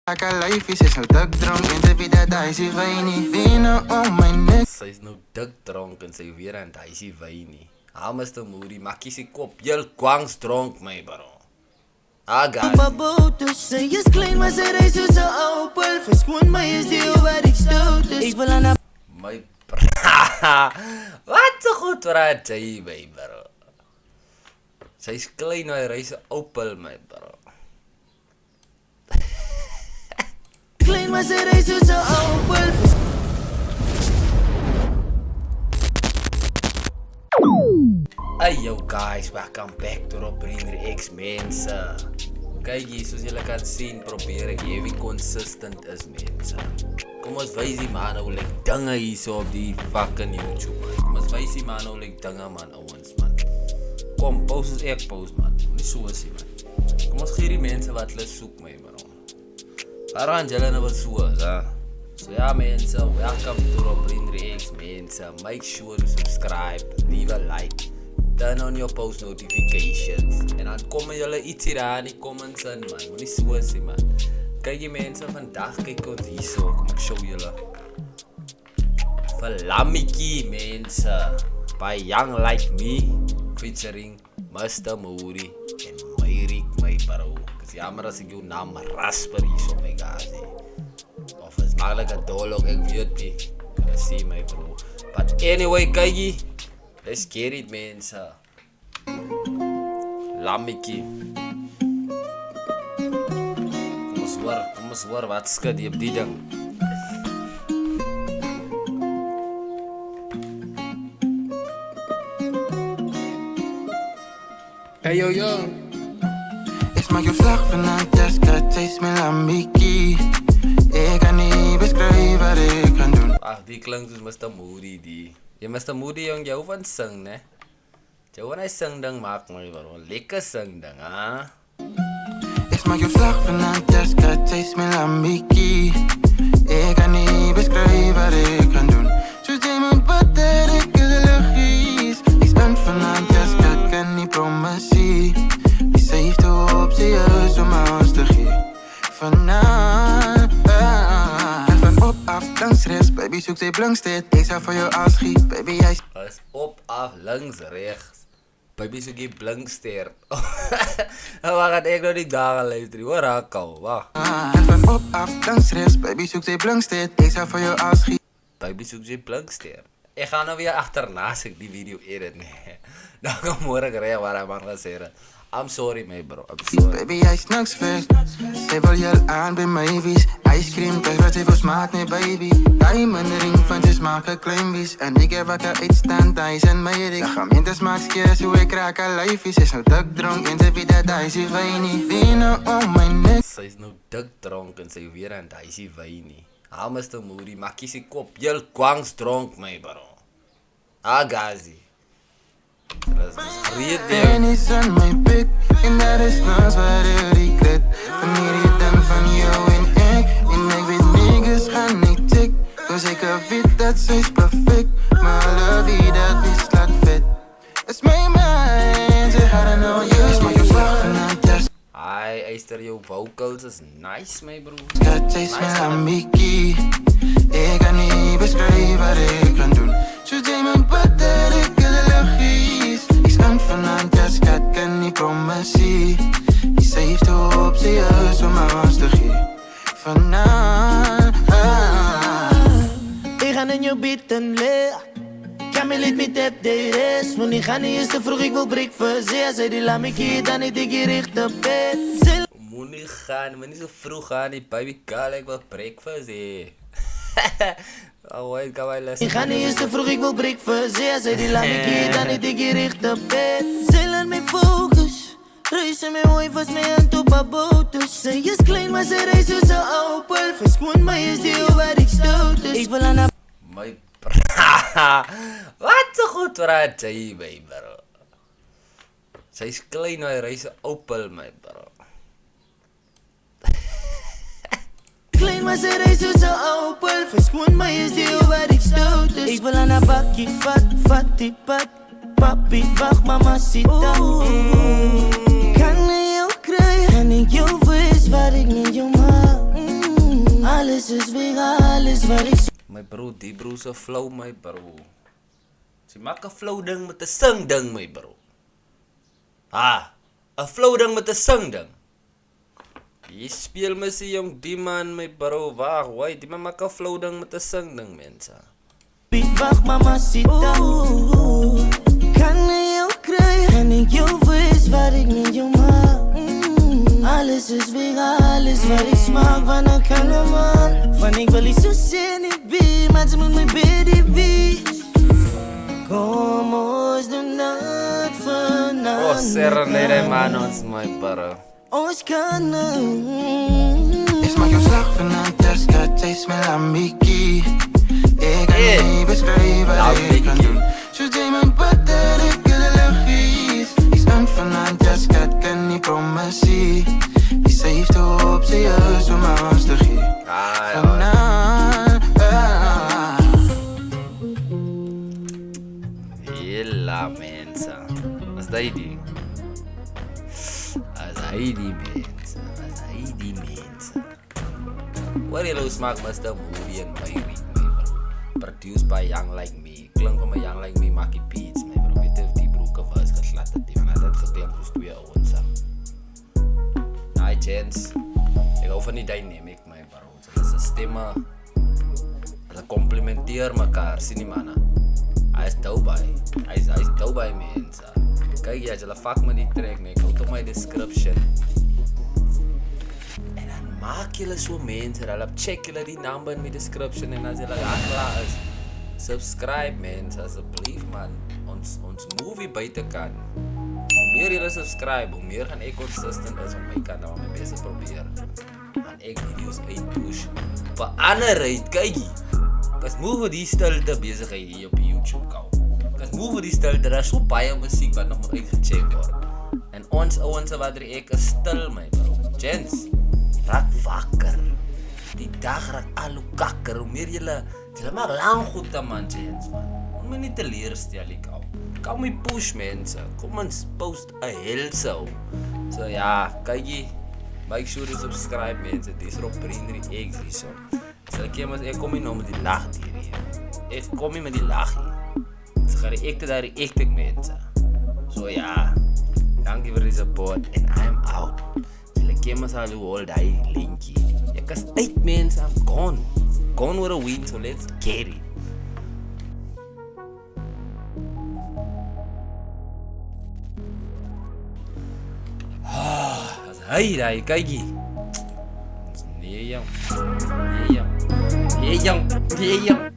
Life is nou dik dronk en sy weet dat hy sy wyn nie. Wene om my nek. Sy is nou dik dronk en sy weer aan hy sy wyn nie. Mr. Moody, makkie sy kop heel kwangs dronk my bro. Guys. Sy is klein, maar sy reis soos 'n Opel. Verskoon my is die wat ek stout is. Ek wil aan haar My bra. Wat so goed praat jy my bro. Sy is klein, maar hy reis 'n Opel my bro. klein, maar sy reis soos 'n Opel. Hey yo guys, welcome back to Robin X mense. Kyk hier, soos julle kan sien, probeer ek heavy consistent is mense. Kom ons wys die man hoe like dinge hier so op die fucking YouTube man. Kom ons wys die man hoe like dinge man ouens man. Kom, pause as ek pause man. Nie so is hy man. Kom ons gee die mense wat hulle soek my bro. Waarom julle nou wat so is, hè? So ja mense, welcome to Robin X mense. Make sure to subscribe, leave a like. Turn on your post notifications. En dan kom julle iets hier aan die comments in man. Moenie so sê man. Kyk die mense vandag, kyk ons hierso. Kom ek show julle. Flamiki mense. By Young Like Me. Featuring Mr. Moody. En Myrik my bro. Dis jammer as ek jou naam rasper hierso my guys. Of is makkelijk een doolog, ek weet nie. Kan see my bro. But anyway, kyk hier. Let's get it, mense. Lammikie. Kom ons hoor, wat skud jy op die ding? Hey yo yo. Ik maak jou slag vanuit Jessica, chase mijn Lammikie. Ik kan niet beschrijven wat ik kan doen. Ach, die klinkt soos Mr. Moody, die. Jy Mr. Moody, jong, jou van sing, ne? Jou van hy sing ding maak my, waarom? Lekker sing ding, ha? Ik maak jou slag vanuit Jessica, chase mijn Lammikie. Ik kan niet beschrijven wat ik kan doen. Soos jy moet batter, ek is de logies. Ik spend vanuit Jessica, ik kan niet promissie. Die safety op, sy is om ons te gee. Vanavond, van op af, langs rechts, baby zoek sy blinksteed. Ik zou voor jou afschiet, baby jij is op, af, links, rechts. Baby soek jy blinksteer. Wacht, ek nou die dagen luister, hoor raak al, wacht. van op af, langs rechts, baby zoek sy blinksteed. Ik zou voor jou afschiet. Baby soek jy blinksteer. Ek gaan nou weer achterna as ek die video edit, nee. Dan kom morgen reg waar hy man gesê het. I'm sorry my bro, I'm sorry. Baby, jij is niks vers. Zij wil je aan bij mij wies. Ice cream, thuis wat zij voor smaakt, nee baby. Diamond ring van ze smaken klein wies. En ik heb wakker uitstand, hij en mij dik. Dan gaan smaak skeer, hoe ik raak aan life is. Is nou dik dronk en ze weet dat hij sy wijn niet. Wene om mijn nek. Sy is nou dik dronk en sy weer aan hy sy wyn nie. Mr. Moody, makkie sy kop heel kwangs dronk my bro. Gazi. En is aan mijn pik. En dat is naast waar ik regret. Wanneer je dan van jou en ik weet niggas gaan niet check. Dus ik weet dat zij is perfect. Maar love you, dat is laat vet. Is mijn mind, ze hadden nou juist. Maar je slag vanuit jas. Hi, eister jou vocals is nice my bro. Schat, zij is mijn Lammikie. Ik kan niet beschrijven wat ik kan doen. Zoals jij mijn butter, ik is de logies. Ik spend vanuit jas, schat, kan niet promissie. Die safety op, sy is om ons te gee. Vanavond. Ik ga in jou bed en leeg. Kan me liet met tap de rest. Want ik ga niet eens te vroeg, ik wil breakfast. Ja, zei die Lammikie, dan ik hier richt op bed. Moet niet zo vroeg gaan, die baby girl, ik wil breakfast hee. Oh wait, kan wij lessen. Ik ga niet eens te vroeg, ik wil breakfast. Ja, zei die Lammikie, dan ik hier richt op bed. Zij laat mij focus. Reizen met mooi vast mij aan top haar botus. Zij is klein, maar zij reist soos 'n Opel. Verskoon my is die wat ek stout is. Ik wil aan haar My bra. Wat so goed praat jy my bro. Sy is klein, maar hy reis 'n Opel my bro. klein, maar zij reist soos 'n Opel. Verskoon my is die wat ek stout is. Ik wil aan haar bakkie vat die pad. Papi, wacht, mamacita. Kan ik jou krijgen? En ik jou vis wat ik niet jou maak. Alles is weer alles wat ik My bro, die bro se flow my bro. Sy maak 'n flow ding met 'n sing ding my bro. 'n flow ding met 'n sing ding. Jy speel my se jong die man my bro. Wag, wait, die man maak 'n flow ding met 'n sing ding mense. wacht mamacita. Kan ik jou krijgen? Kan ik jou vis wat ik met jou maak? Alles is weer alles wat ik smaak van een kanaman. Van ik wil iets zo zin niet bij, maar ze moet me baby wees. Kom ons doen dat vanavond. Oh, serenade man ons my bro. Ons kan Ik maak jou slag vanavond, Jessica, chase mijn Lamborghini. Ik kan niet beschrijven wat ik kan doen. Zo deed mijn butter, ik wil de luchtjes. Ik stand vanavond, Jessica, het kan niet promissie. Die zeeft op, serieus om maar ons te geven. Vanavond, Hela mense. As hy die mense. Wat jy smaak mas the movie en my week my bro. Produced by Young Like Me. Klink van my Young Like Me Makkie Beats my bro. Weet of die broeke was geslat het. Die man het geklink soos 2 ouens. Hi gents. Ek hou van die dynamic my bro. Dit is 'n stemme. Hulle komplementeer mekaar, sien die manne. Hy is dope. Hy is dope mense. Kyk jy, hulle fuck met die track nee. Ek hou op my description. En dan maak julle so mense, hulle check julle die number in my description en as julle klaar is, subscribe mense asseblief man. Ons movie buite kan. Hoe meer julle subscribe, hoe meer gaan ek consistent is op my kanaal om my beste probeer. Gaan ek video's uitpush. Verander kyk jy. Kas move die stilte besigheid hier op YouTube kou. Kas move die stilte, daar is so baie musiek wat nog moet uitgecheck word. En ons ouens wat ek is stil my bro. Gents, raak wakker. Die dag raak al hoe kakker. Hoe meer julle maak lang goed te man gents man. Om my nie teleurstel ek kou. Kom my push mense. Kom ons post 'n hel so. So ja, kyk jy. Make sure to subscribe mense. Dis op Brindri X hier so. Ek kom nie nou met die lag hier. Ek kom nie met die lag hier. Ek gaan die ekte daar die ekte mense. So ja, dankie vir die support and I'm out. Ek ken mos al hoe old hy linkie. Ek is uit mense, I'm gone. Gone with a win, so let's get it. As hy kyk jy. Nee jong.